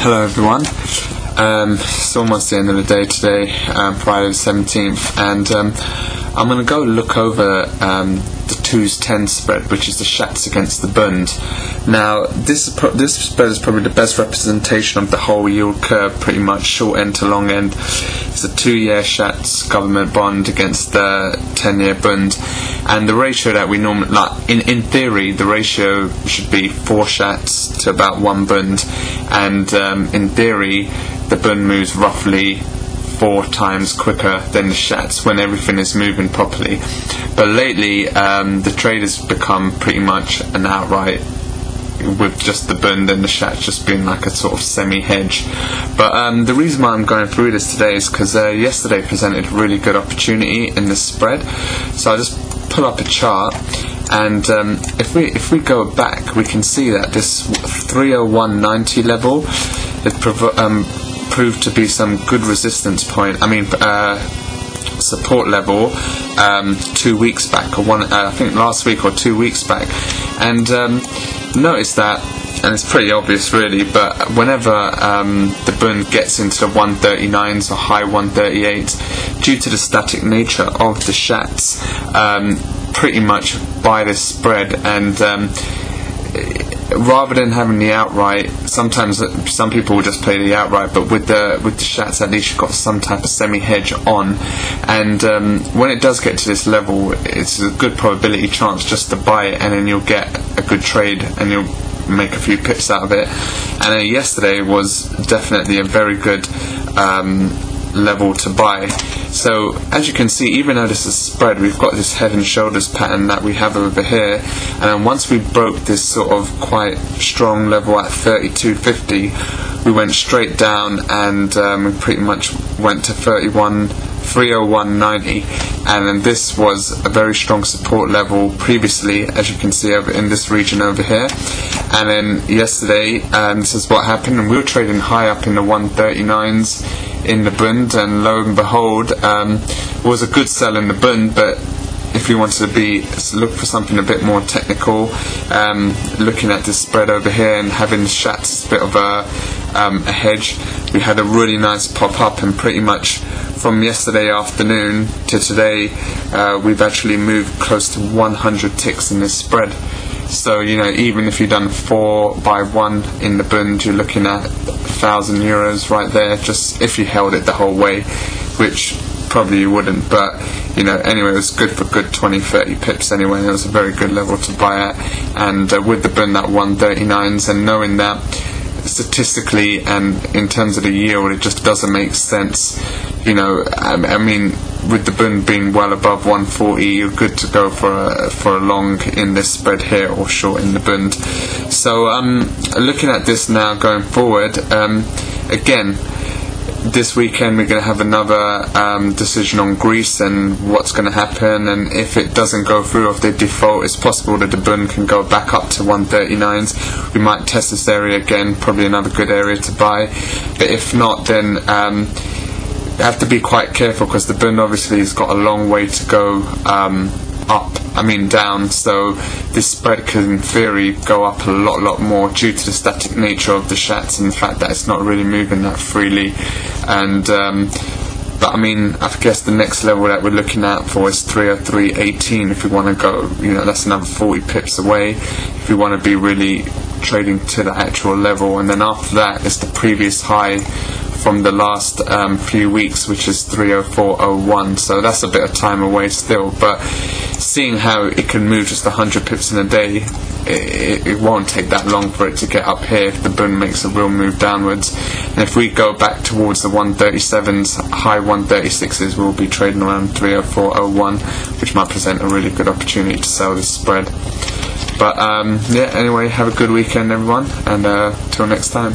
Hello everyone. It's almost the end of the day today, Friday the 17th, and I'm going to go look over the 2's10 spread, which is the Shatz against the Bund. Now, this spread is probably the best representation of the whole yield curve, pretty much short end to long end. It's a 2-year Shatz government bond against the 10-year Bund, and the ratio that we normally, like, in theory, the ratio should be 4 Shatz to about 1 Bund, and in theory, the Bund moves roughly 4 times quicker than the Shatz when everything is moving properly. But lately, the trade has become pretty much an outright, with just the Bund and the Shatz just being like a sort of semi-hedge. But the reason why I'm going through this today is because yesterday presented a really good opportunity in this spread. So I'll just pull up a chart, and if we go back, we can see that this 301.90 level is proved to be some good resistance point. Support level 2 weeks back, or I think last week or 2 weeks back, and notice that, and it's pretty obvious really, but whenever the Bund gets into the 139s or high 138s, due to the static nature of the Shatz, pretty much buy this spread, and rather than having the outright, sometimes some people will just play the outright, but with the Shatz, at least you've got some type of semi-hedge on, and when it does get to this level, it's a good probability chance just to buy it, and then you'll get a good trade and you'll make a few pips out of it. And yesterday was definitely a very good level to buy. So as you can see, even though this is spread, we've got this head and shoulders pattern that we have over here, and then once we broke this sort of quite strong level at 32.50, we went straight down, and we pretty much went to 301.90, and then this was a very strong support level previously, as you can see over in this region over here. And then yesterday, this is what happened, and we were trading high up in the 139s in the Bund, and lo and behold, it was a good sell in the Bund. But if you wanted to look for something a bit more technical, looking at this spread over here and having the Shatz as a bit of a hedge, we had a really nice pop up, and pretty much from yesterday afternoon to today, we've actually moved close to 100 ticks in this spread. So, even if you've done 4 by 1 in the Bund, you're looking at €1,000 right there, just if you held it the whole way, which probably you wouldn't, but anyway, it was good for good 20-30 pips anyway. It was a very good level to buy at, and with the Bund at 139s, and knowing that statistically and in terms of the yield, it just doesn't make sense. With the Bund being well above 140, you're good to go for a long in this spread here, or short in the Bund. So looking at this now going forward, again, this weekend we're going to have another decision on Greece and what's going to happen, and if it doesn't go through, if they default, it's possible that the Bund can go back up to 139s. We might test this area again, probably another good area to buy, but if not, then you have to be quite careful, because the Bund obviously has got a long way to go down, so this spread could in theory go up a lot more due to the static nature of the Shatz and the fact that it's not really moving that freely. And but I guess the next level that we're looking at for is 303.18 if we want to go, that's another 40 pips away if we want to be really trading to the actual level. And then after that is the previous high from the last few weeks, which is 304.01, so that's a bit of time away still, but seeing how it can move just 100 pips in a day, it won't take that long for it to get up here if the Bund makes a real move downwards. And if we go back towards the 137s, high 136s, we'll be trading around 304.01, which might present a really good opportunity to sell this spread. But anyway, have a good weekend everyone, and till next time.